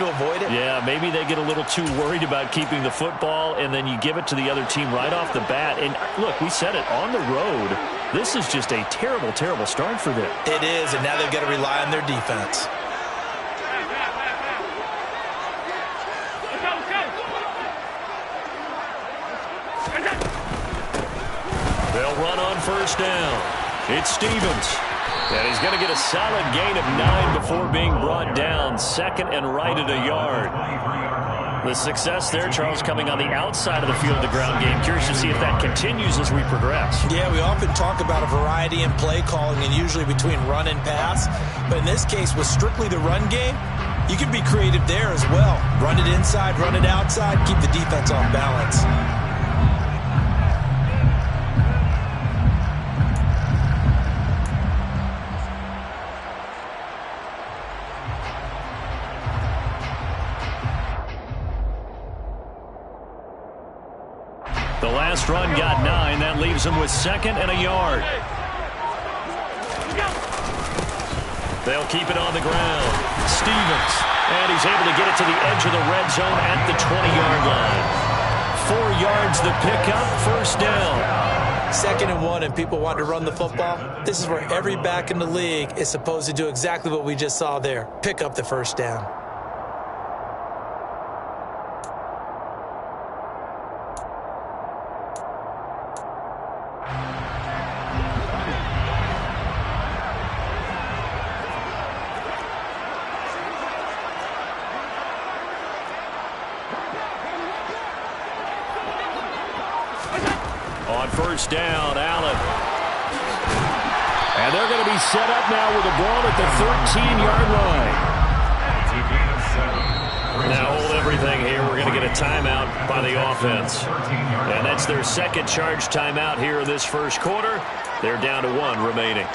to avoid it? Yeah, maybe they get a little too worried about keeping the football, and then you give it to the other team right off the bat. And look, we said it, on the road, this is just a terrible, terrible start for them. It is, and now they've got to rely on their defense. They'll run on first down. It's Stevens. And he's going to get a solid gain of 9 before being brought down. Second and right at a yard. The success there, Charles, coming on the outside of the field of the ground game. Curious to see if that continues as we progress. Yeah, we often talk about a variety in play calling and usually between run and pass. But in this case, with strictly the run game, you can be creative there as well. Run it inside, run it outside, keep the defense off balance. The last run got 9. That leaves him with second and a yard. They'll keep it on the ground. Stevens. And he's able to get it to the edge of the red zone at the 20-yard line. 4 yards the pickup, first down. 2nd and 1, and people want to run the football. This is where every back in the league is supposed to do exactly what we just saw there. Pick up the first down. On first down, Allen. And they're going to be set up now with the ball at the 13-yard line. Now hold everything here. We're going to get a timeout by the offense. And that's their second charge timeout here in this first quarter. They're down to 1 remaining.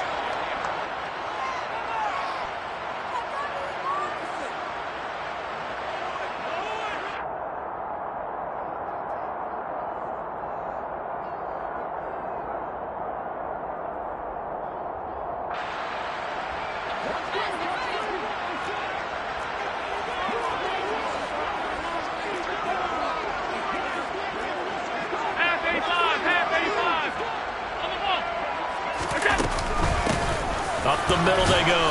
Up the middle they go.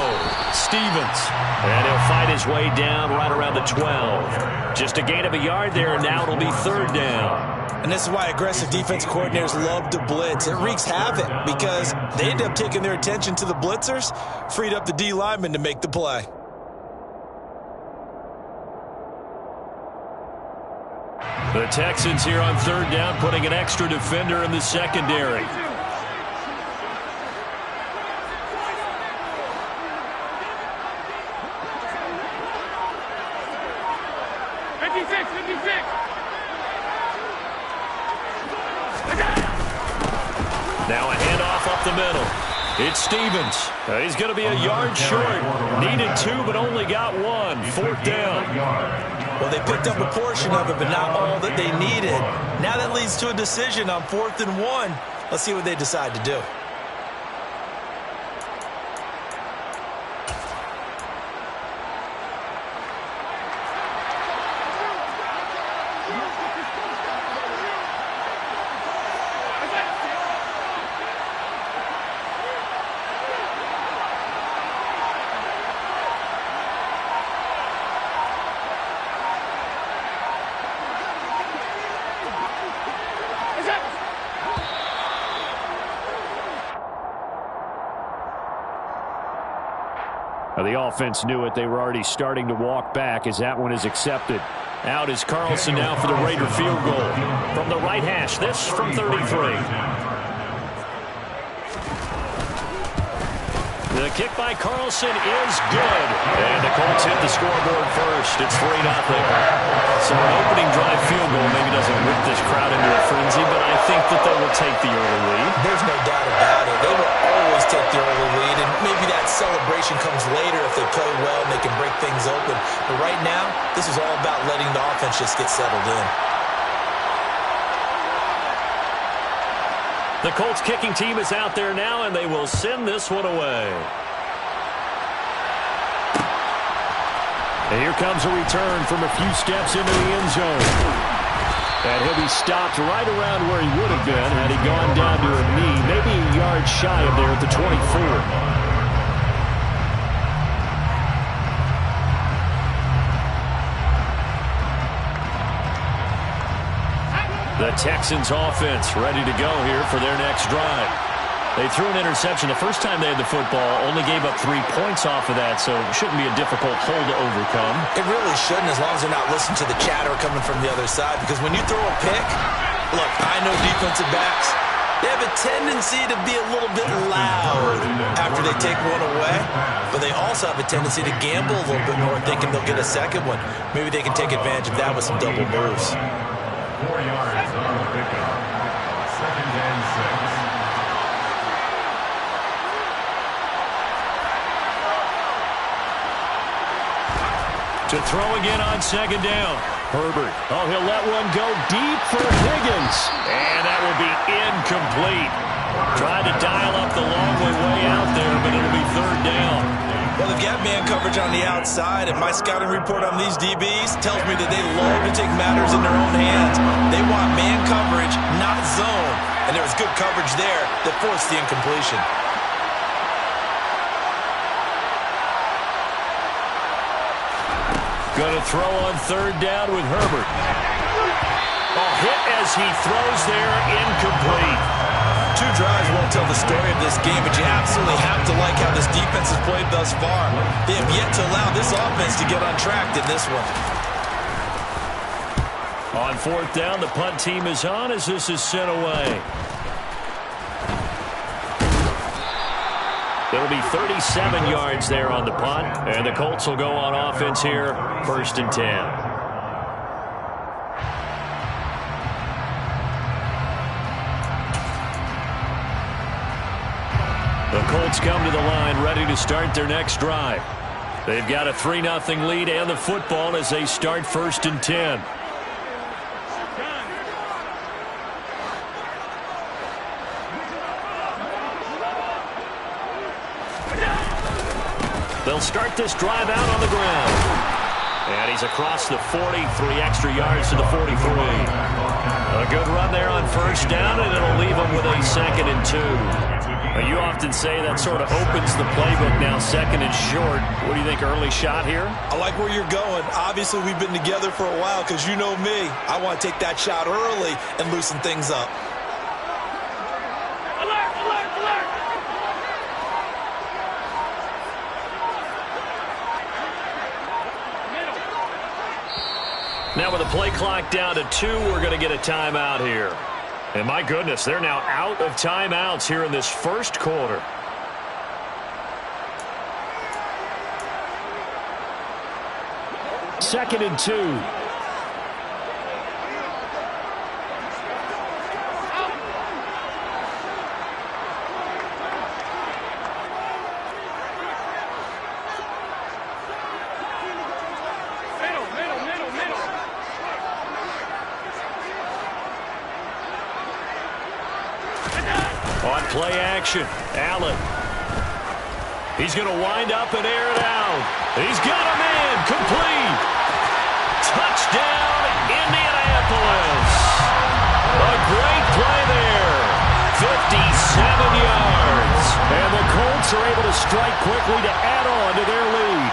Stevens. And he'll fight his way down right around the 12. Just a gain of a yard there, and now it'll be 3rd down. And this is why aggressive defense coordinators love to blitz. It wreaks havoc because they end up taking their attention to the blitzers, freed up the D lineman to make the play. The Texans here on 3rd down, putting an extra defender in the secondary. Now a handoff up the middle. It's Stevens. He's going to be a yard short. Needed 2, but only got 1. 4th down. Well, they picked up a portion of it, but not all that they needed. Now that leads to a decision on 4th and 1. Let's see what they decide to do. The offense knew it. They were already starting to walk back as that one is accepted. Out is Carlson now for the Raider field goal. From the right hash, this from 33. The kick by Carlson is good. And the Colts hit the scoreboard first. It's 3-0. So an opening drive field goal maybe doesn't whip this crowd into a frenzy, but I think that they will take the early lead. There's no doubt about it. They will always take the early lead, and maybe that celebration comes later if they play well and they can break things open. But right now, this is all about letting the offense just get settled in. The Colts kicking team is out there now, and they will send this one away. And here comes a return from a few steps into the end zone. And he'll be stopped right around where he would have been had he gone down to a knee, maybe a yard shy of there at the 24. The Texans offense ready to go here for their next drive. They threw an interception the first time they had the football, only gave up 3 points off of that, so it shouldn't be a difficult hole to overcome. It really shouldn't, as long as they're not listening to the chatter coming from the other side, because when you throw a pick, look, I know defensive backs, they have a tendency to be a little bit loud after they take one away, but they also have a tendency to gamble a little bit more, thinking they'll get a second one. Maybe they can take advantage of that with some double moves. 4 yards on the pickup. 2nd and 6. To throw again on 2nd down. Herbert. Oh, he'll let one go deep for Higgins. And that will be incomplete. Tried to dial up the long way out there, but it'll be 3rd down. Well, they've got man coverage on the outside, and my scouting report on these DBs tells me that they love to take matters in their own hands. They want man coverage, not zone. And there was good coverage there that forced the incompletion. Going to throw on 3rd down with Herbert. A hit as he throws there, incomplete. 2 drives won't tell the story of this game, but you absolutely have to like how this defense has played thus far. They have yet to allow this offense to get on track in this one. On 4th down, the punt team is on as this is sent away. It'll be 37 yards there on the punt, and the Colts will go on offense here, 1st and 10. The Colts come to the line ready to start their next drive. They've got a 3-0 lead and the football as they start 1st and 10. They'll start this drive out on the ground. And he's across the 40, 3 extra yards to the 43. A good run there on 1st down, and it'll leave him with a 2nd and 2. Now, you often say that sort of opens the playbook now, 2nd and short. What do you think, early shot here? I like where you're going. Obviously, we've been together for a while because you know me. I want to take that shot early and loosen things up. Now with the play clock down to 2, we're going to get a timeout here. And my goodness, they're now out of timeouts here in this 1st quarter. Second and 2. On play action, Allen. He's going to wind up and air it out. He's got a man, complete. Touchdown, Indianapolis. A great play there. 57 yards. And the Colts are able to strike quickly to add on to their lead.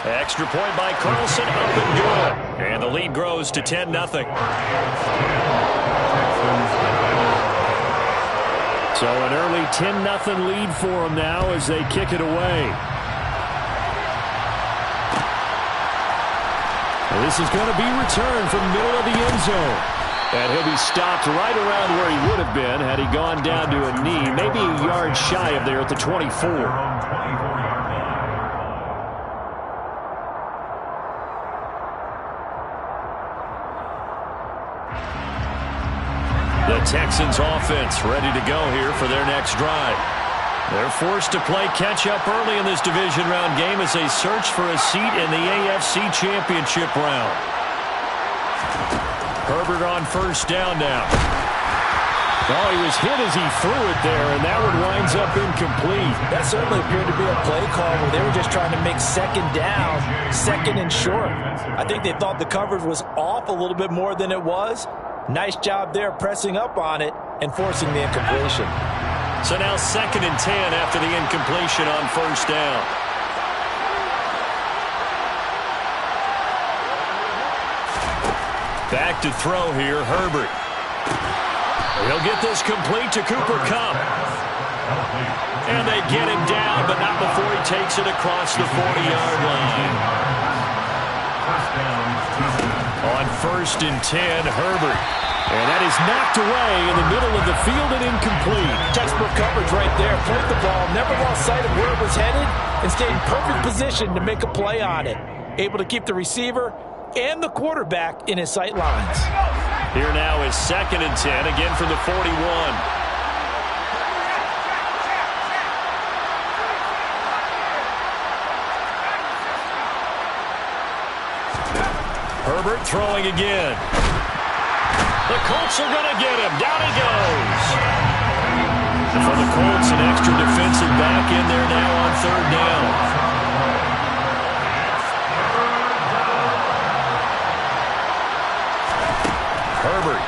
Extra point by Carlson, up and good. And the lead grows to 10-0. So an early 10-0 lead for them now as they kick it away. This is going to be returned from middle of the end zone. And he'll be stopped right around where he would have been had he gone down to a knee, maybe a yard shy of there at the 24. The Texans offense ready to go here for their next drive. They're forced to play catch-up early in this division round game as they search for a seat in the AFC Championship round. Herbert on 1st down now. Oh, he was hit as he threw it there, and that one winds up incomplete. That certainly appeared to be a play call where they were just trying to make second down, second and short. I think they thought the coverage was off a little bit more than it was. Nice job there pressing up on it and forcing the incompletion. So now 2nd and 10 after the incompletion on first down. Back to throw here, Herbert. He'll get this complete to Cooper Kupp. And they get him down, but not before he takes it across the 40-yard line. On 1st and 10, Herbert. And that is knocked away in the middle of the field and incomplete. Textbook coverage right there. Played the ball, never lost sight of where it was headed, and stayed in perfect position to make a play on it. Able to keep the receiver and the quarterback in his sight lines. Here now is 2nd and 10, again from the 41. Herbert throwing again. The Colts are going to get him. Down he goes. For the Colts, an extra defensive back in there now on 3rd down. Herbert.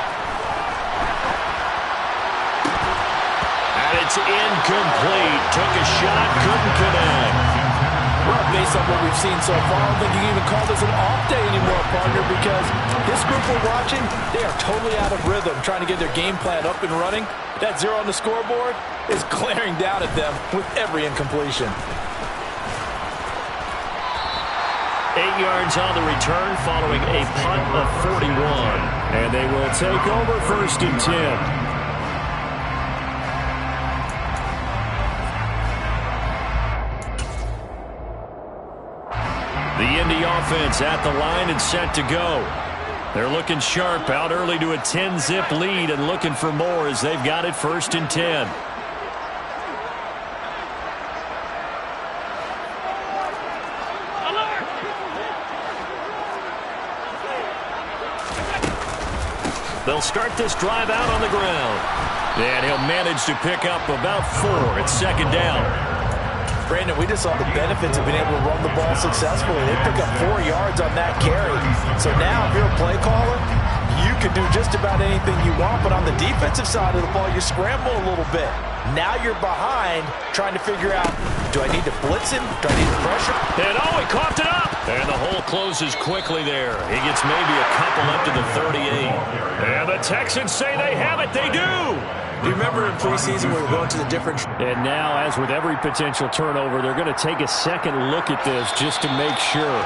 And it's incomplete. Took a shot, couldn't connect. Well, based on what we've seen so far, I don't think you can even call this an off day anymore, partner, because this group we're watching, they are totally out of rhythm, trying to get their game plan up and running. That 0 on the scoreboard is glaring down at them with every incompletion. 8 yards on the return following a punt of 41. And they will take over 1st and 10. The Indy offense at the line and set to go. They're looking sharp, out early to a 10-zip lead and looking for more as they've got it 1st and 10. They'll start this drive out on the ground. And he'll manage to pick up about 4 at 2nd down. Brandon, we just saw the benefits of being able to run the ball successfully. They pick up 4 yards on that carry. So now, if you're a play caller, you can do just about anything you want. But on the defensive side of the ball, you scramble a little bit. Now you're behind, trying to figure out, do I need to blitz him? Do I need to pressure? And oh, he coughed it up. And the hole closes quickly there. He gets maybe a couple up to the 38. And the Texans say they have it. They do. Do you remember in preseason we were going to the different... And now, as with every potential turnover, they're going to take a second look at this just to make sure.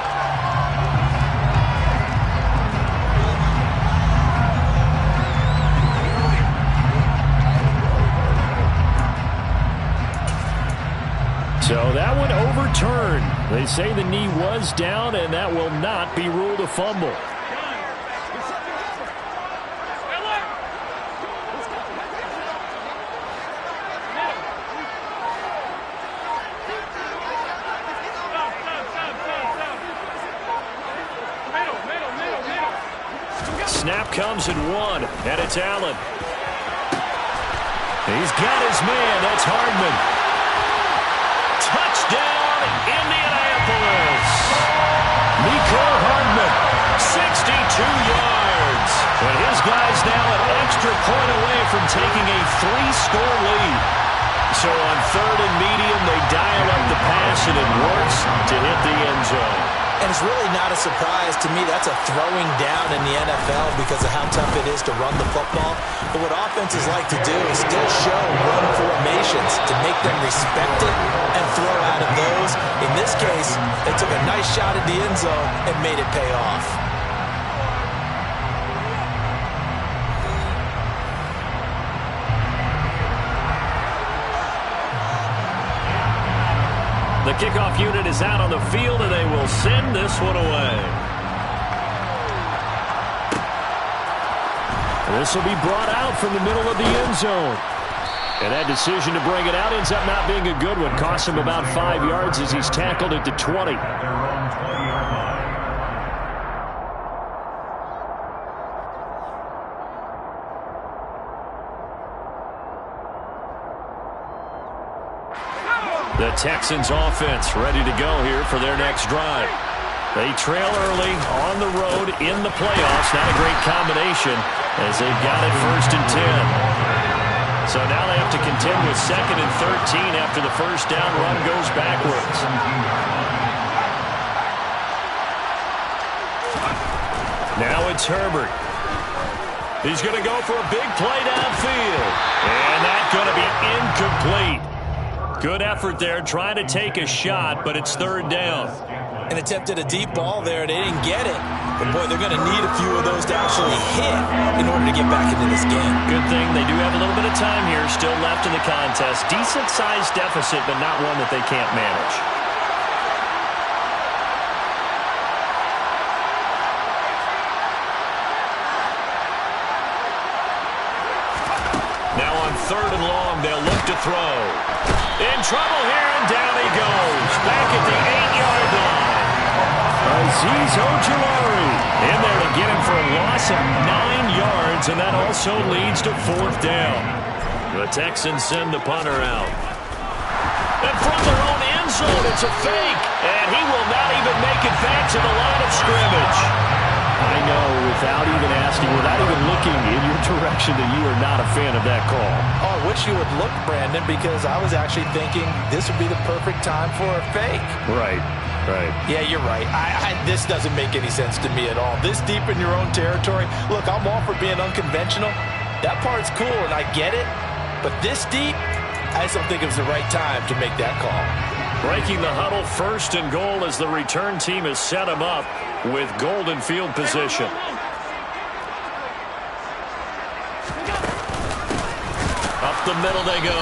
So that one overturned. They say the knee was down, and that will not be ruled a fumble. Snap comes at 1, and it's Allen. He's got his man. That's Hardman. Touchdown, Indianapolis. Mecole Hardman, 62 yards. And his guy's now an extra point away from taking a 3-score lead. So on 3rd and medium, they dial up the pass, and it works to hit the end zone. And it's really not a surprise to me. That's a throwing down in the NFL because of how tough it is to run the football. But what offenses like to do is still show run formations to make them respect it and throw out of those. In this case, they took a nice shot at the end zone and made it pay off. The kickoff unit is out on the field, and they will send this one away. This will be brought out from the middle of the end zone. And that decision to bring it out ends up not being a good one. Costs him about 5 yards as he's tackled at the 20. Texans offense ready to go here for their next drive. They trail early on the road in the playoffs. Not a great combination as they've got it 1st and 10. So now they have to contend with 2nd and 13 after the first down run goes backwards. Now it's Herbert. He's going to go for a big play downfield. And that's going to be incomplete. Good effort there trying to take a shot, but it's 3rd down. And attempted a deep ball there. They didn't get it. But, boy, they're going to need a few of those to actually hit in order to get back into this game. Good thing they do have a little bit of time here still left in the contest. Decent-sized deficit, but not one that they can't manage. Now on 3rd and long, they'll look to throw. In trouble here, and down he goes. Back at the 8-yard line. Azeez Ojulari in there to get him for a loss of 9 yards, and that also leads to 4th down. The Texans send the punter out. And from their own end zone, it's a fake, and he will not even make it back to the line of scrimmage. I know, without even asking, without even looking in your direction, that you are not a fan of that call. Oh, I wish you would look, Brandon, because I was actually thinking this would be the perfect time for a fake. Right. Right. Yeah, you're right. This doesn't make any sense to me at all. This deep in your own territory. Look, I'm all for being unconventional. That part's cool, and I get it. But this deep, I just don't think it was the right time to make that call. Breaking the huddle, 1st and goal as the return team has set him up with golden field position. Up the middle they go.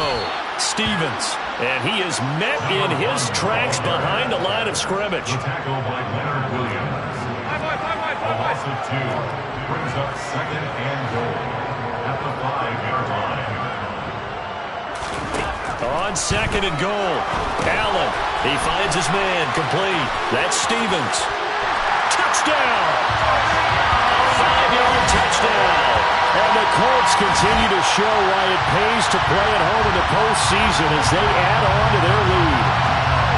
Stevens. And he is met in his tracks behind the line of scrimmage. Tackle by Leonard Williams. A loss of 2 brings up 2nd and goal at the 5-yard line. On 2nd and goal, Allen. He finds his man complete. That's Stevens. Touchdown! 5-yard touchdown. And the Colts continue to show why it pays to play at home in the postseason as they add on to their lead.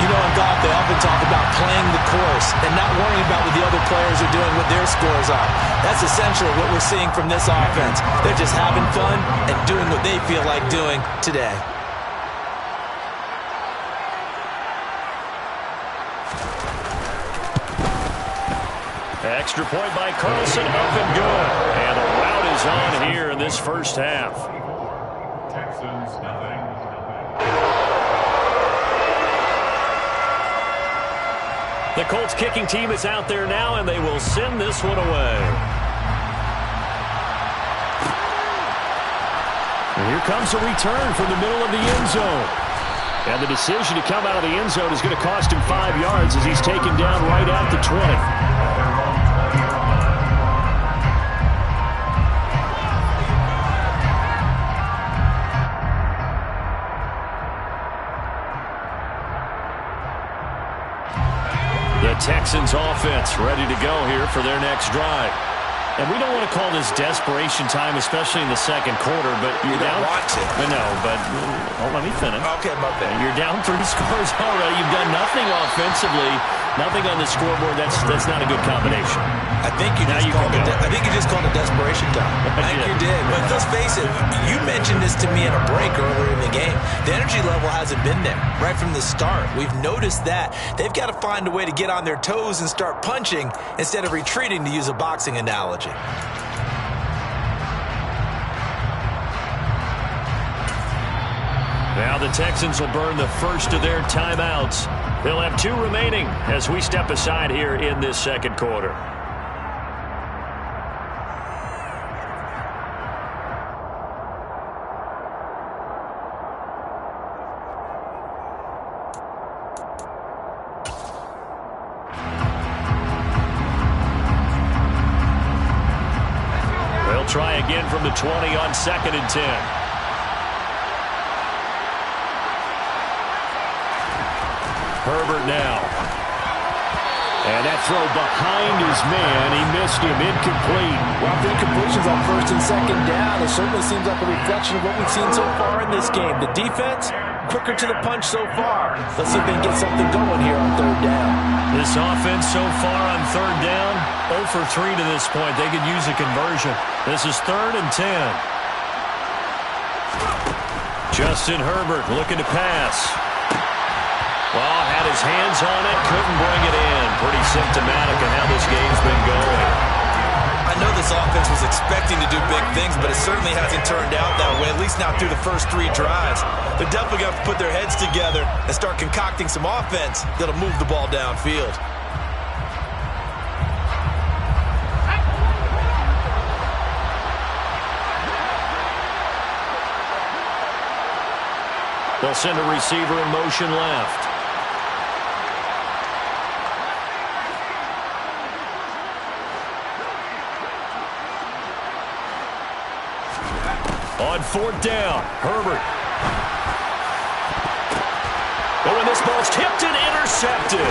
You know, in golf, they often talk about playing the course and not worrying about what the other players are doing, what their scores are. That's essentially what we're seeing from this offense. They're just having fun and doing what they feel like doing today. Extra point by Carlson, up and good. And the route is on here in this first half. Texans nothing. The Colts kicking team is out there now, and they will send this one away. And here comes a return from the middle of the end zone. And the decision to come out of the end zone is going to cost him 5 yards as he's taken down right at the 20. The Texans offense ready to go here for their next drive. And we don't want to call this desperation time, especially in the second quarter, but you're down. Watch it. No, but let me finish. Okay, my bad. You're down 3 scores already. You've done nothing offensively, nothing on the scoreboard. That's not a good combination. I think you just called it desperation time. I think you did. But let's face it, you mentioned this to me in a break earlier in the game. The energy level hasn't been there right from the start. We've noticed that. They've got to find a way to get on their toes and start punching instead of retreating, to use a boxing analogy. Now the Texans will burn the first of their timeouts. They'll have 2 remaining as we step aside here in this second quarter. They'll try again from the 20 on 2nd and 10. Herbert now. And that throw behind his man. He missed him. Incomplete. Well, the incompletions on 1st and 2nd down, it certainly seems like a reflection of what we've seen so far in this game. The defense, quicker to the punch so far. Let's see if they can get something going here on third down. This offense so far on third down, 0 for 3 to this point. They could use a conversion. This is 3rd and 10. Justin Herbert looking to pass. Well, had his hands on it, couldn't bring it in. Pretty symptomatic of how this game's been going. I know this offense was expecting to do big things, but it certainly hasn't turned out that way, at least not through the first 3 drives. They're definitely going to have to put their heads together and start concocting some offense that'll move the ball downfield. They'll send a receiver in motion left. On 4th down, Herbert. Oh, and this ball's tipped and intercepted.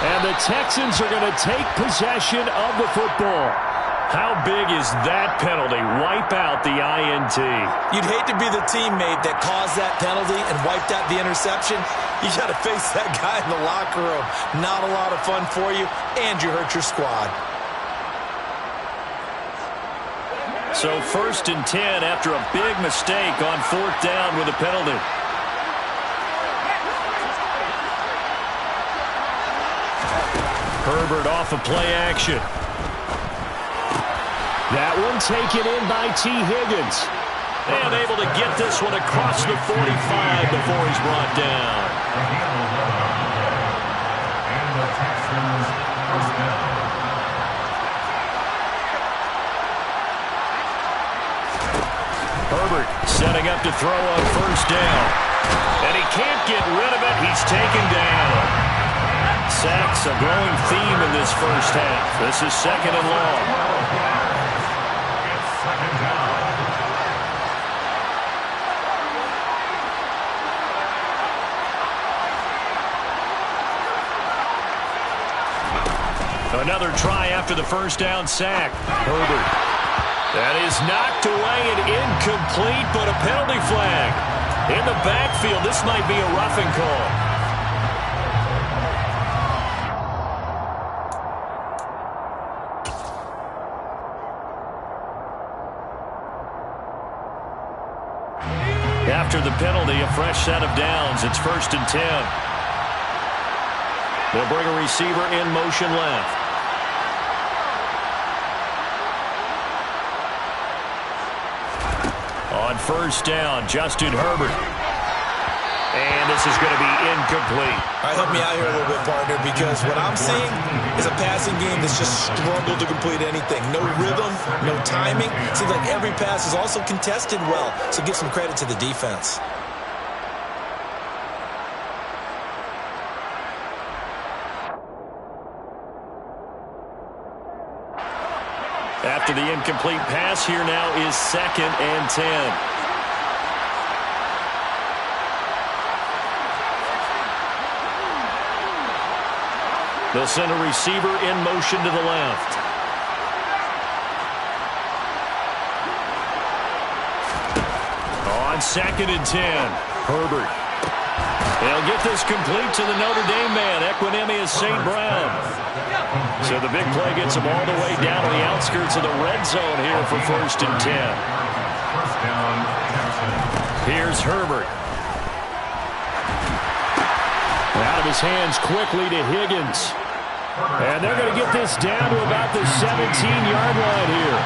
And the Texans are going to take possession of the football. How big is that penalty? Wipe out the INT. You'd hate to be the teammate that caused that penalty and wiped out the interception. You got to face that guy in the locker room. Not a lot of fun for you, and you hurt your squad. So 1st and 10 after a big mistake on 4th down with a penalty. Herbert off of play action. That one taken in by T. Higgins. And able to get this one across the 45 before he's brought down. And the Texans first down. Herbert setting up to throw on 1st down. And he can't get rid of it. He's taken down. Sacks a growing theme in this first half. This is 2nd and long. It's 2nd down. Another try after the 1st down sack. Herbert. That is knocked away and incomplete, but a penalty flag. In the backfield, this might be a roughing call. After the penalty, a fresh set of downs. It's 1st and 10. They'll bring a receiver in motion left. On 1st down, Justin Herbert. And this is going to be incomplete. All right, help me out here a little bit, partner, because what I'm seeing is a passing game that's just struggled to complete anything. No rhythm, no timing. Seems like every pass is also contested well, so give some credit to the defense. After the incomplete pass, here now is 2nd and 10. They'll send a receiver in motion to the left. On 2nd and 10, Herbert. They'll get this complete to the Notre Dame man, Equinemius St. Brown. So the big play gets him all the way down to the outskirts of the red zone here for 1st and 10. First down, Texans. Here's Herbert. Out of his hands quickly to Higgins. And they're going to get this down to about the 17-yard line here.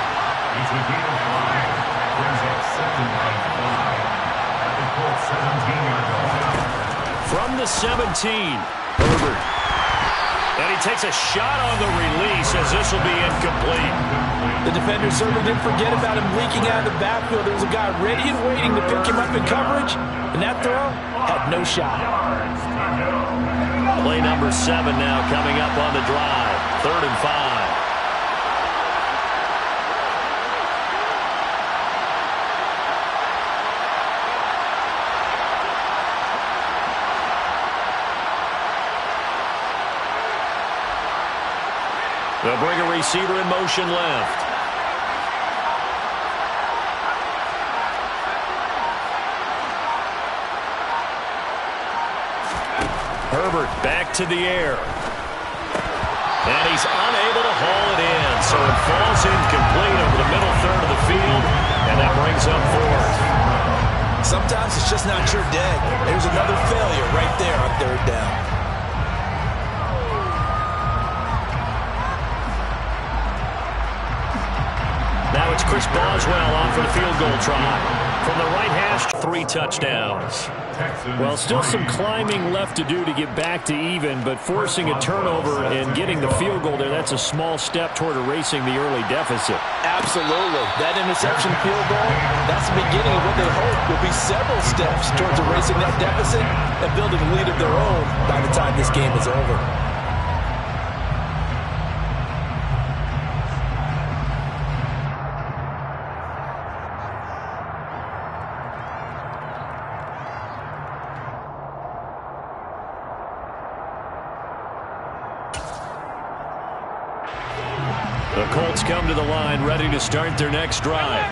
It's a gain of 5. Brings up 2nd and 5. At the Colts 17-yard line. From the 17, Herbert. And he takes a shot on the release as this will be incomplete. The defender certainly didn't forget about him leaking out of the backfield. There was a guy ready and waiting to pick him up in coverage, and that throw had no shot. Play number 7 now coming up on the drive. 3rd and 5. They'll bring a receiver in motion left. Herbert back to the air. And he's unable to haul it in, so it falls incomplete over the middle third of the field, and that brings up fourth. Sometimes it's just not your day. There's another failure right there on third down. Now it's Chris Boswell on for the field goal try. From the right hash, 3 touchdowns. Well, still some climbing left to do to get back to even, but forcing a turnover and getting the field goal there, that's a small step toward erasing the early deficit. Absolutely. That interception field goal, that's the beginning of what they hope will be several steps towards erasing that deficit and building a lead of their own by the time this game is over. The Colts come to the line ready to start their next drive.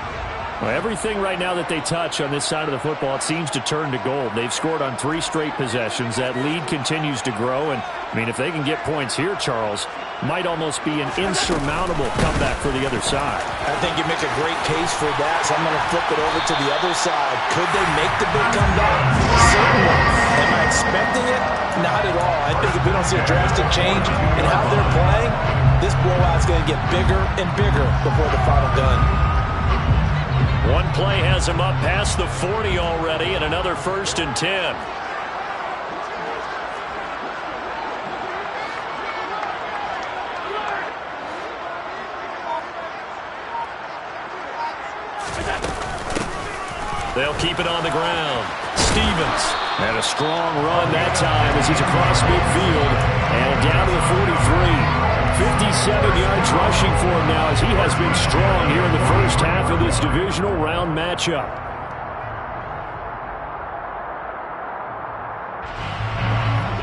Well, everything right now that they touch on this side of the football, it seems to turn to gold. They've scored on 3 straight possessions. That lead continues to grow. And, I mean, if they can get points here, Charles, might almost be an insurmountable comeback for the other side. I think you make a great case for that, so I'm going to flip it over to the other side. Could they make the big comeback? Certainly. Am I expecting it? Not at all. I think if we don't see a drastic change in how they're playing, this blowout's going to get bigger and bigger before the final gun. One play has him up past the 40 already, and another 1st and 10. They'll keep it on the ground. Stevens had a strong run that time as he's across midfield and down to the 43. 57 yards rushing for him now as he has been strong here in the first half of this divisional round matchup.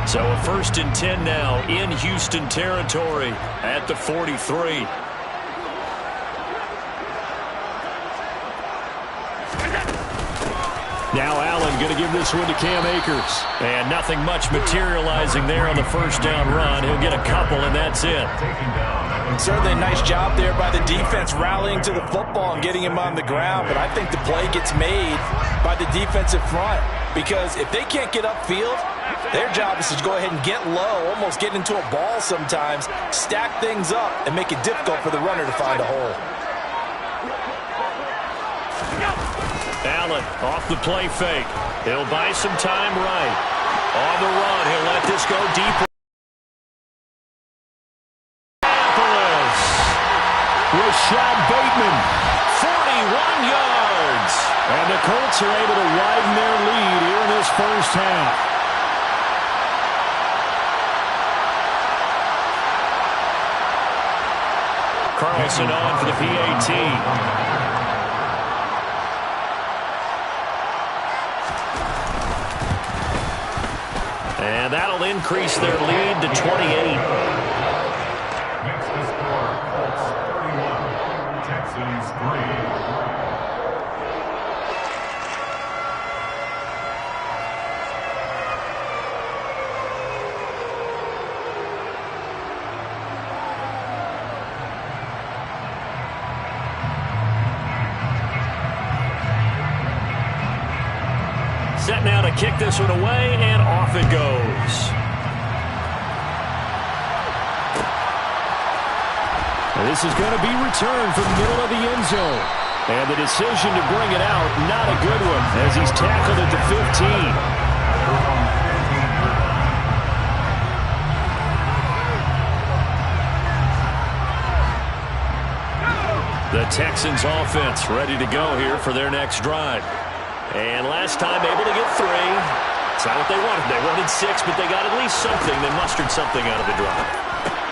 So a 1st and 10 now in Houston territory at the 43. Now Allen going to give this one to Cam Akers. And nothing much materializing there on the 1st down run. He'll get a couple, and that's it. Certainly a nice job there by the defense rallying to the football and getting him on the ground. But I think the play gets made by the defensive front. Because if they can't get upfield, their job is to go ahead and get low, almost get into a ball sometimes, stack things up, and make it difficult for the runner to find a hole. Allen off the play fake. He'll buy some time right. On the run, he'll let this go deeper. Rashad Bateman, 41 yards. And the Colts are able to widen their lead here in this first half. Carlson on for the PAT. And that'll increase their lead to 28. Makes the score Colts 31, Texans 3. Set now to kick this one away, and off it goes. And this is going to be returned from the middle of the end zone. And the decision to bring it out, not a good one, as he's tackled at the 15. The Texans offense ready to go here for their next drive. And last time able to get 3. It's not what they wanted. They wanted 6, but they got at least something. They mustered something out of the drive.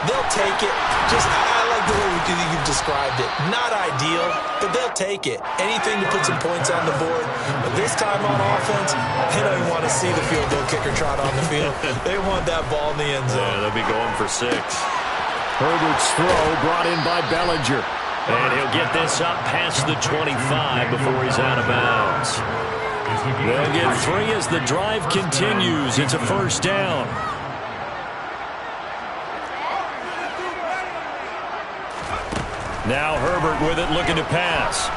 They'll take it. I like the way you've described it. Not ideal, but they'll take it. Anything to put some points on the board. But this time on offense, they don't even want to see the field goal kicker trot on the field. They want that ball in the end zone. Yeah, they'll be going for 6. Herbert's throw brought in by Bellinger. And he'll get this up past the 25 before he's out of bounds. They'll get 3 as the drive continues. It's a 1st down. Now Herbert with it, looking to pass.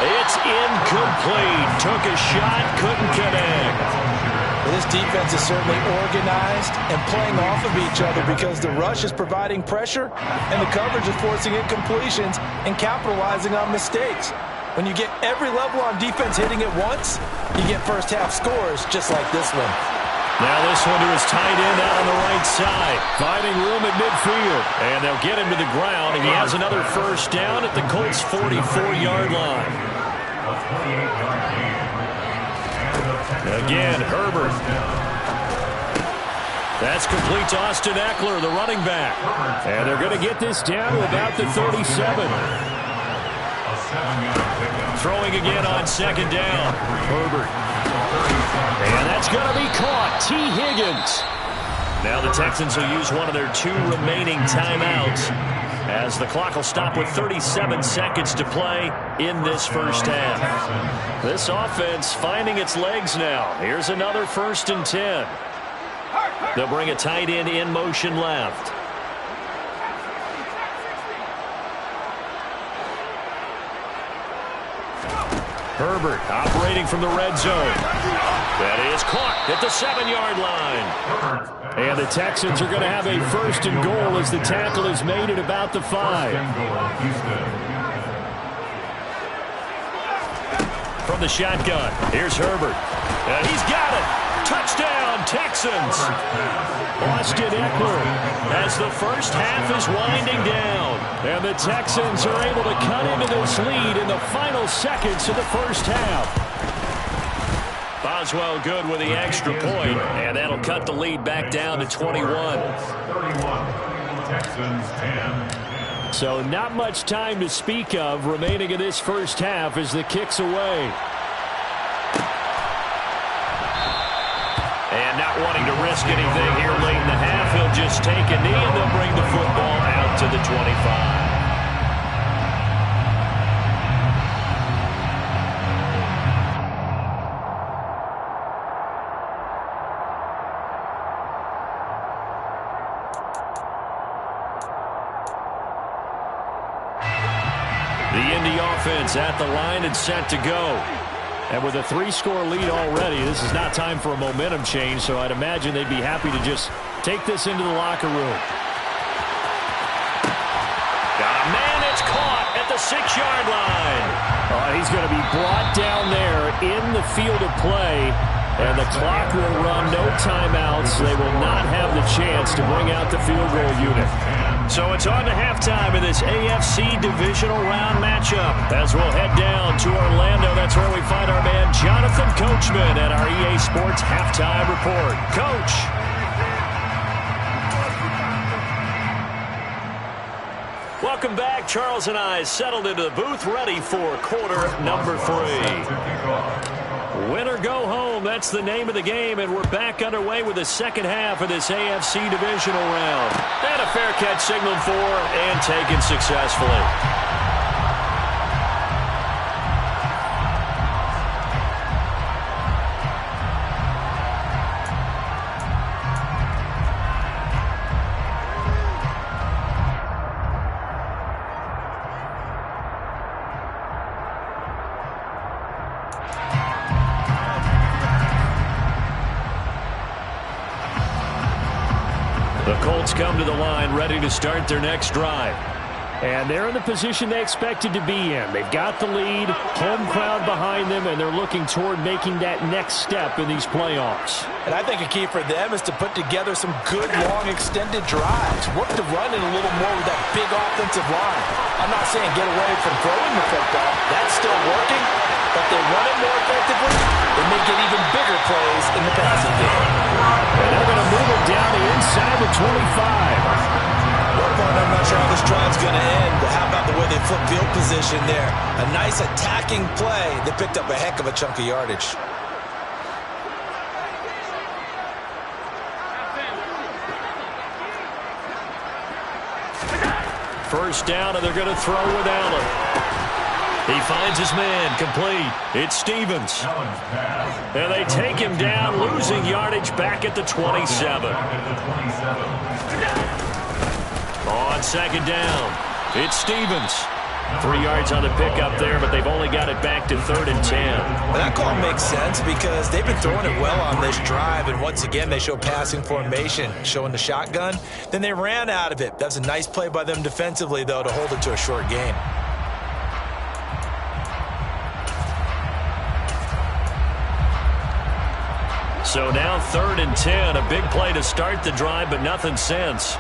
It's incomplete. Took a shot, couldn't connect. Well, this defense is certainly organized and playing off of each other because the rush is providing pressure and the coverage is forcing incompletions and capitalizing on mistakes. When you get every level on defense hitting at once, you get first half scores just like this one. Now this one to his tight end out on the right side. Finding room at midfield. And they'll get him to the ground. And he has another first down at the Colts' 44-yard line. Again, Herbert. That's complete to Austin Eckler, the running back. And they're going to get this down to about the 37. Throwing again on second down. Herbert. And that's going to be caught. T. Higgins. Now the Texans will use one of their 2 remaining timeouts as the clock will stop with 37 seconds to play in this first half. This offense finding its legs now. Here's another 1st and 10. They'll bring a tight end in motion left. Herbert operating from the red zone. That is caught at the 7-yard line. And the Texans are going to have a 1st and goal as the tackle is made at about the 5. From the shotgun, here's Herbert. And he's got it. Touchdown, Texans. Austin Eckler as the first half is winding down. And the Texans are able to cut into this lead in the final seconds of the first half. Boswell good with the extra point, and that'll cut the lead back down to 21. 31, Texans 10. So not much time to speak of remaining in this first half as the kick's away. And not wanting to risk anything here late in the half, he'll just take a knee and they'll bring the football out to the 25. The Indy offense at the line and set to go. And with a 3-score lead already, this is not time for a momentum change, so I'd imagine they'd be happy to just take this into the locker room. Got a man, it's caught at the 6-yard line. He's going to be brought down there in the field of play, and the clock will run, no timeouts. They will not have the chance to bring out the field goal unit. So it's on to halftime in this AFC divisional round matchup. As we'll head down to Orlando, that's where we find our man Jonathan Coachman at our EA Sports Halftime Report. Coach. Welcome back. Charles and I settled into the booth ready for quarter number 3. Win or go home, that's the name of the game, and we're back underway with the second half of this AFC divisional round. And a fair catch signaled for and taken successfully. The Colts come to the line ready to start their next drive. And they're in the position they expected to be in. They've got the lead, home crowd behind them, and they're looking toward making that next step in these playoffs. And I think a key for them is to put together some good, long, extended drives. Work the run in a little more with that big offensive line. I'm not saying get away from throwing the football. That's still working. But they run it more effectively, they may get even bigger plays in the passing game. And they're going to move it down to inside the 25. I'm not sure how this drive's going to end, but how about the way they flip field position there? A nice attacking play. They picked up a heck of a chunk of yardage. First down, and they're going to throw with Allen. He finds his man, complete. It's Stevens. And they take him down, losing yardage back at the 27. On second down, it's Stevens. 3 yards on the pickup there, but they've only got it back to 3rd and 10. Well, that call makes sense because they've been throwing it well on this drive, and once again they show passing formation, showing the shotgun. Then they ran out of it. That's a nice play by them defensively, though, to hold it to a short gain. So now 3rd and 10, a big play to start the drive, but nothing since.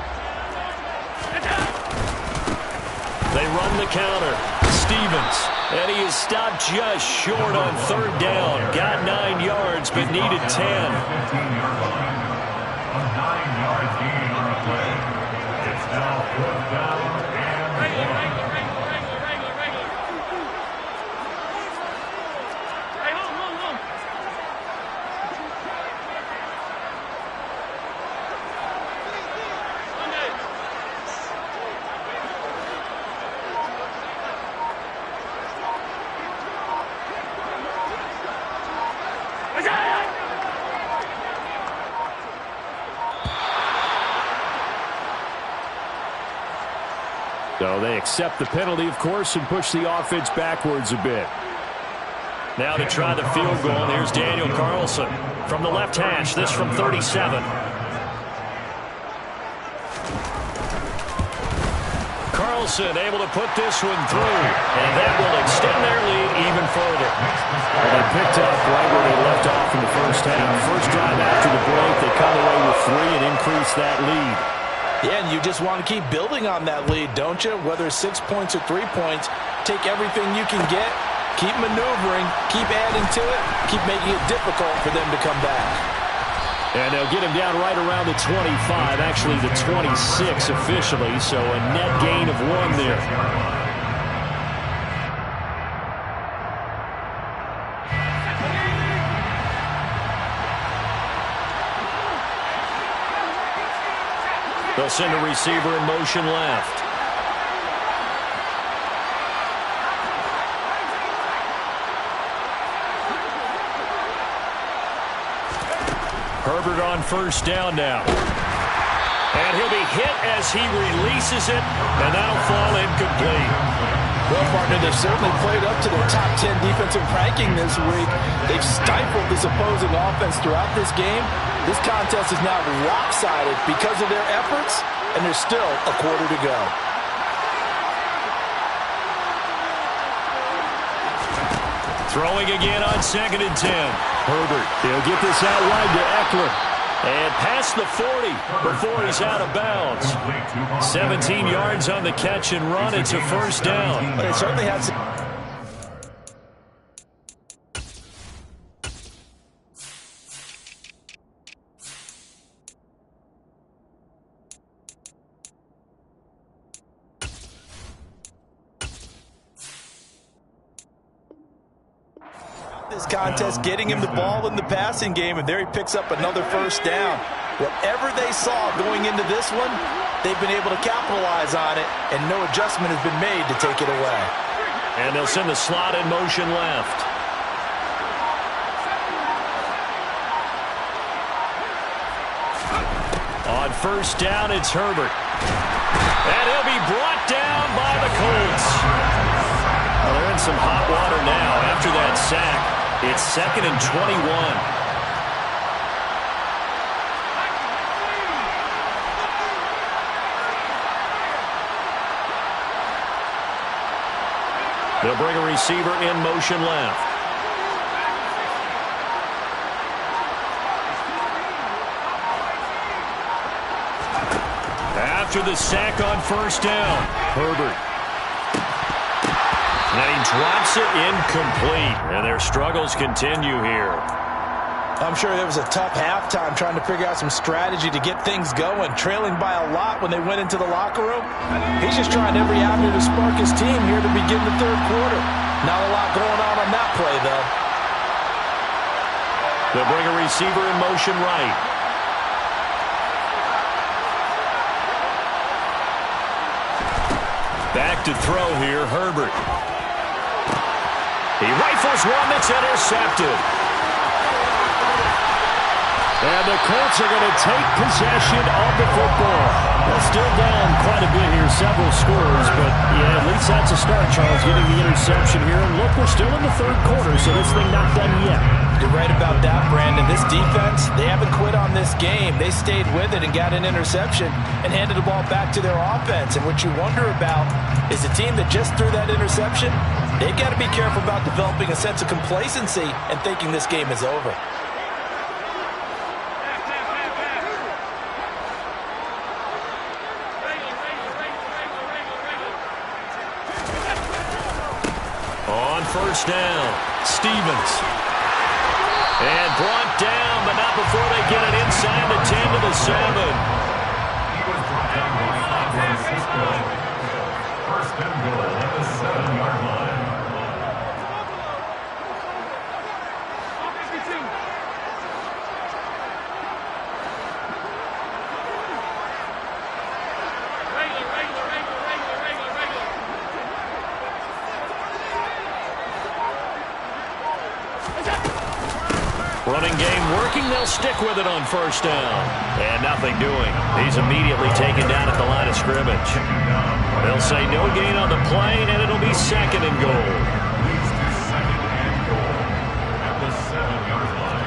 They run the counter. Stevens, and he is stopped just short on 3rd down. Got 9 yards, but needed 10. 15-yard line. A 9-yard gain on the play. It's now 4th down and 1. So they accept the penalty, of course, and push the offense backwards a bit. Now to try the field goal, here's Daniel Carlson from the left hash, this from 37. Carlson able to put this one through, and that will extend their lead even further. Well, they picked up right where they left off in the first half. First drive after the break, they come away with 3 and increase that lead. Yeah, and you just want to keep building on that lead, don't you? Whether it's 6 points or 3 points, take everything you can get, keep maneuvering, keep adding to it, keep making it difficult for them to come back. And they'll get him down right around the 25, actually the 26 officially, so a net gain of 1 there. They'll send a receiver in motion left. Herbert on first down now. And he'll be hit as he releases it, and that'll fall incomplete. Well, partner, they've certainly played up to their top 10 defensive ranking this week. They've stifled this opposing offense throughout this game. This contest is now lopsided because of their efforts, and there's still a quarter to go. Throwing again on 2nd and 10. Herbert, he'll get this out wide to Eckler. And past the 40 before he's out of bounds. 17 yards on the catch and run. It's a first down. But it certainly has some... this contest, getting him the ball in the passing game, and there he picks up another first down. Whatever they saw going into this one, they've been able to capitalize on it, and no adjustment has been made to take it away. And they'll send the slot in motion left. On first down, it's Herbert. And he'll be brought down by the Colts. Well, they're in some hot water now after that sack. It's 2nd and 21. They'll bring a receiver in motion left. After the sack on first down, Herbert. And he drops it incomplete. And their struggles continue here. I'm sure there was a tough halftime trying to figure out some strategy to get things going. Trailing by a lot when they went into the locker room. He's just trying every avenue to spark his team here to begin the 3rd quarter. Not a lot going on that play, though. They'll bring a receiver in motion right. Back to throw here, Herbert. He rifles one that's intercepted. And the Colts are going to take possession of the football. They're still down quite a bit here, several scores, but yeah, at least that's a start, Charles, getting the interception here. And look, we're still in the third quarter, so this thing not done yet. You're right about that, Brandon. This defense, they haven't quit on this game. They stayed with it and got an interception and handed the ball back to their offense. And what you wonder about is the team that just threw that interception, they've got to be careful about developing a sense of complacency and thinking this game is over. On first down, Stevens. And brought down, but not before they get it inside the 10 to the 7. He was brought down by San Francisco. First and goal at the 7-yard line. Running game working. They'll stick with it on first down. And nothing doing. He's immediately taken down at the line of scrimmage. They'll say no gain on the play, and it'll be second and goal. Leads to second and goal at the 7-yard line.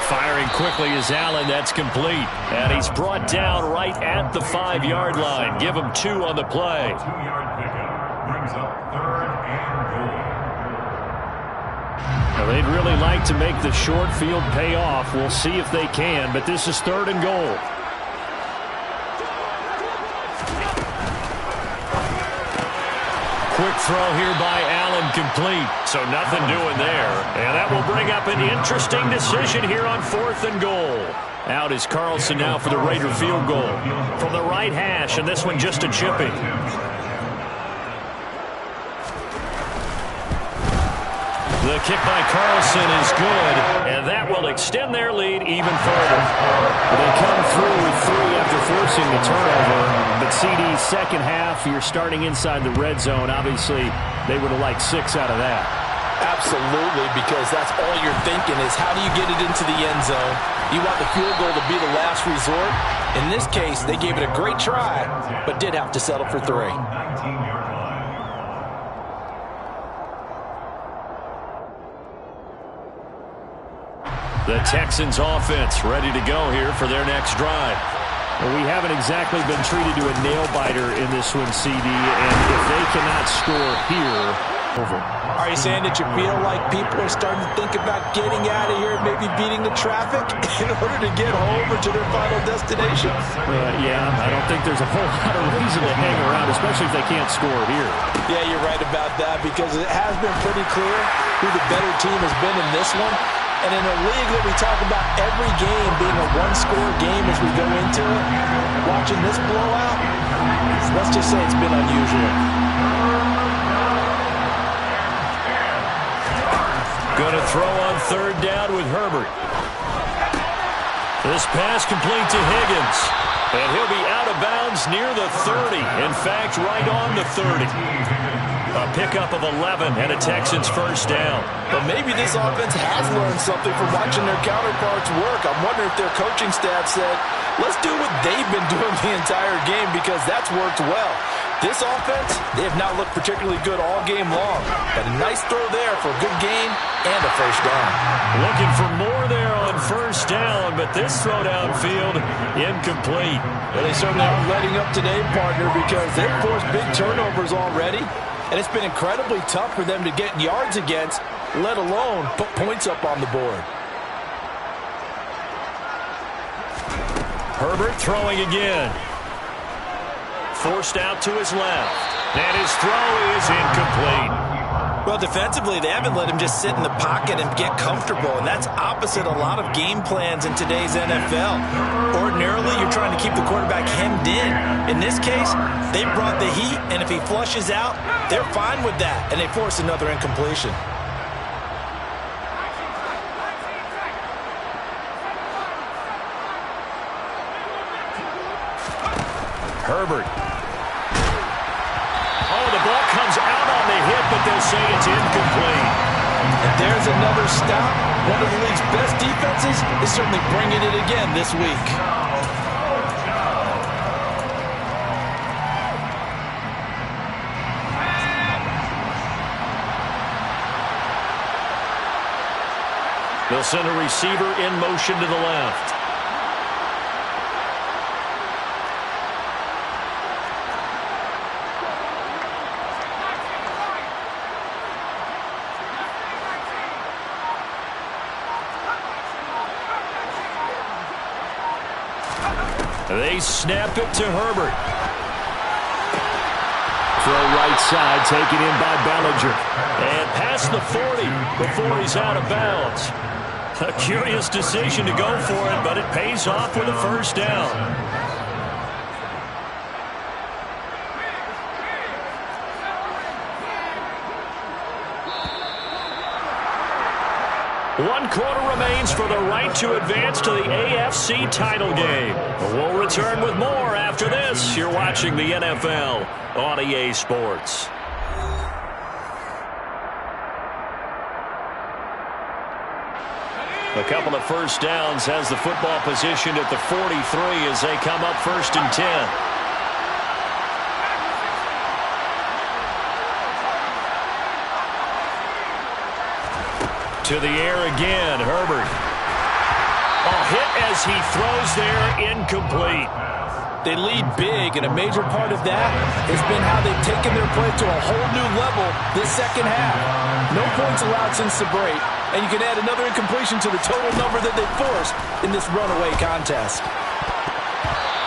Firing quickly is Allen. That's complete. And he's brought down right at the 5-yard line. Give him 2 on the play. 2-yard pickup brings up third and goal. Now, they'd really like to make the short field pay off. We'll see if they can, but this is third and goal. Quick throw here by Allen, complete. So nothing doing there. And that will bring up an interesting decision here on fourth and goal. Out is Carlson now for the Raider field goal. From the right hash, and this one just a chipping. The kick by Carlson is good, and that will extend their lead even further. They come through with 3 after forcing the turnover, but CD's second half, you're starting inside the red zone. Obviously, they would have liked 6 out of that. Absolutely, because that's all you're thinking is how do you get it into the end zone? You want the field goal to be the last resort. In this case, they gave it a great try, but did have to settle for 3. 19-yard line. The Texans offense ready to go here for their next drive. Well, we haven't exactly been treated to a nail-biter in this one, CD, and if they cannot score here, over. Are you saying that you feel like people are starting to think about getting out of here, maybe beating the traffic in order to get home or to their final destination? Yeah, I don't think there's a whole lot of reason to hang around, especially if they can't score here. Yeah, you're right about that, because it has been pretty clear who the better team has been in this one. And in a league that we talk about every game being a one-score game as we go into it, watching this blowout, let's just say it's been unusual. Going to throw on third down with Herbert. This pass complete to Higgins. And he'll be out of bounds near the 30. In fact, right on the 30. A pickup of 11 and a Texans first down. But maybe this offense has learned something from watching their counterparts work. I'm wondering if their coaching staff said, let's do what they've been doing the entire game, because that's worked well. This offense, they have not looked particularly good all game long. But a nice throw there for a good gain and a first down. Looking for more there on first down, but this throw downfield incomplete. Well, they certainly aren't letting up today, partner, because they've forced big turnovers already. And it's been incredibly tough for them to get yards against, let alone put points up on the board. Herbert throwing again. Forced out to his left. And his throw is incomplete. Well, defensively, they haven't let him just sit in the pocket and get comfortable, and that's opposite a lot of game plans in today's NFL. Ordinarily, you're trying to keep the quarterback hemmed in. In this case, they brought the heat, and if he flushes out, they're fine with that, and they force another incompletion. Herbert but they'll say it's incomplete. And there's another stop. One of the league's best defenses is certainly bringing it again this week. They'll send a receiver in motion to the left. They snap it to Herbert. Throw right side, taken in by Bellinger. And past the 40 before he's out of bounds. A curious decision to go for it, but it pays off with a first down. One quarter remains for the right to advance to the AFC title game. We'll return with more after this. You're watching the NFL on EA Sports. A couple of first downs has the football positioned at the 43 as they come up 1st and 10. To the air again, Herbert. A hit as he throws there, incomplete. They lead big, and a major part of that has been how they've taken their play to a whole new level this second half. No points allowed since the break, and you can add another incompletion to the total number that they forced in this runaway contest.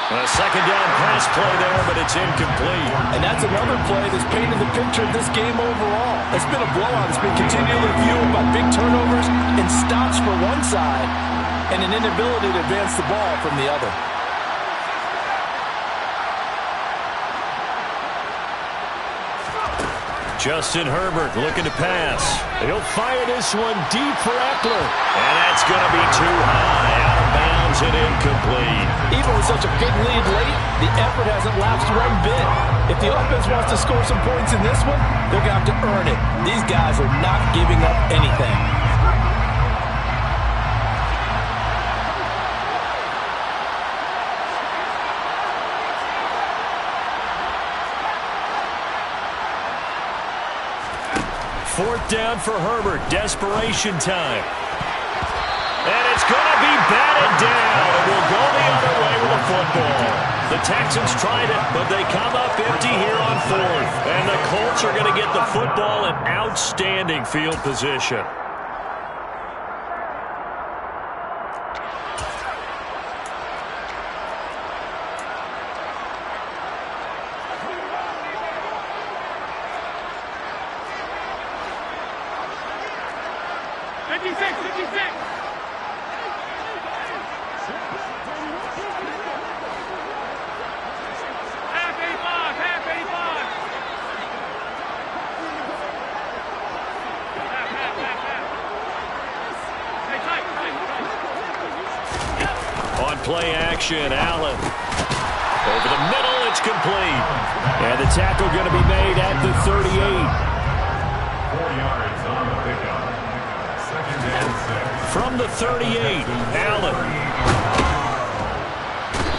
A second down pass play there, but it's incomplete. And that's another play that's painted the picture of this game overall. It's been a blowout. It's been continually fueled by big turnovers and stops for one side and an inability to advance the ball from the other. Justin Herbert looking to pass. He'll fire this one deep for Eckler. And that's going to be too high. Out of bounds and incomplete. Even with such a big lead late, the effort hasn't lapsed one bit. If the offense wants to score some points in this one, they're going to have to earn it. These guys are not giving up anything. Fourth down for Herbert. Desperation time. And it's going to be batted down. It will go the other way with the football. The Texans tried it, but they come up empty here on 4th. And the Colts are going to get the football in outstanding field position. Play action, Allen. Over the middle, it's complete. And the tackle going to be made at the 38. 4 yards on the pickup. 2nd and 6. From the 38, Allen.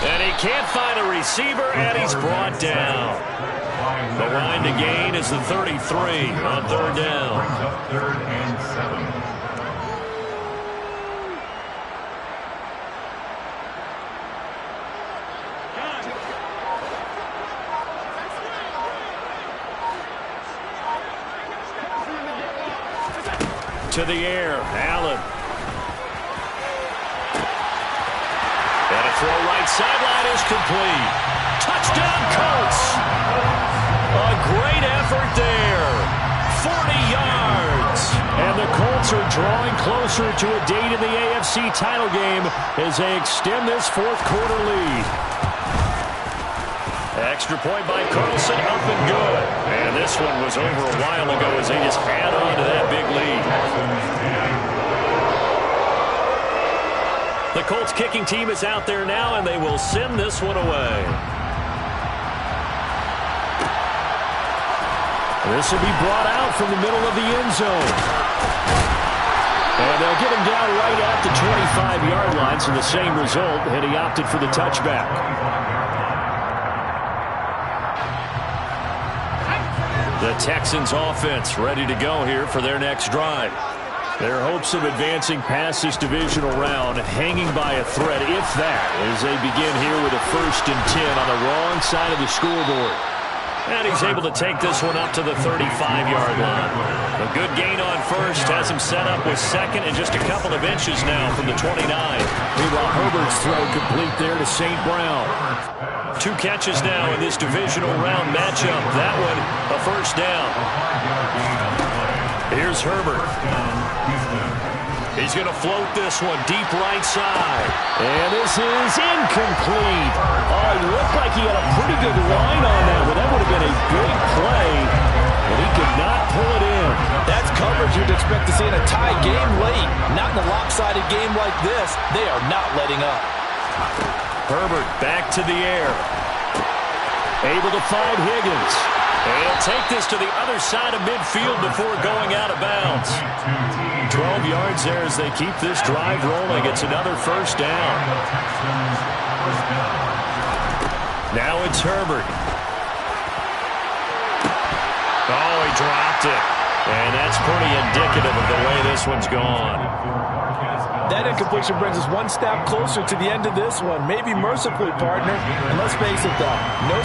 And he can't find a receiver, and he's brought down. The line to gain is the 33 on 3rd down. 3rd and 7. To the air, Allen. And a throw right sideline is complete. Touchdown, Colts. A great effort there. 40 yards. And the Colts are drawing closer to a date in the AFC title game as they extend this 4th quarter lead. Extra point by Carlson, up and good. And this one was over a while ago as they just add on to that big lead. The Colts kicking team is out there now, and they will send this one away. This will be brought out from the middle of the end zone. And they'll get him down right at the 25-yard line, so the same result, and he opted for the touchback. The Texans offense ready to go here for their next drive. Their hopes of advancing past this divisional round hanging by a thread, if that, as they begin here with a 1st and 10 on the wrong side of the scoreboard. And he's able to take this one up to the 35-yard line. A good gain on first has him set up with second and just a couple of inches now from the 29. Meanwhile, Herbert's throw complete there to St. Brown. 2 catches now in this divisional round matchup. That one, a 1st down. Here's Herbert. He's going to float this one deep right side. And this is incomplete. Oh, it looked like he had a pretty good line on that, but that would have been a big play. But he could not pull it in. That's coverage you'd expect to see in a tie game late. Not in a lopsided game like this. They are not letting up. Herbert back to the air. Able to find Higgins. And he'll take this to the other side of midfield before going out of bounds. 12 yards there as they keep this drive rolling. It's another 1st down. Now it's Herbert. Oh, he dropped it. And that's pretty indicative of the way this one's gone. That incompletion brings us one step closer to the end of this one. Maybe mercifully, partner. And let's face it, though, no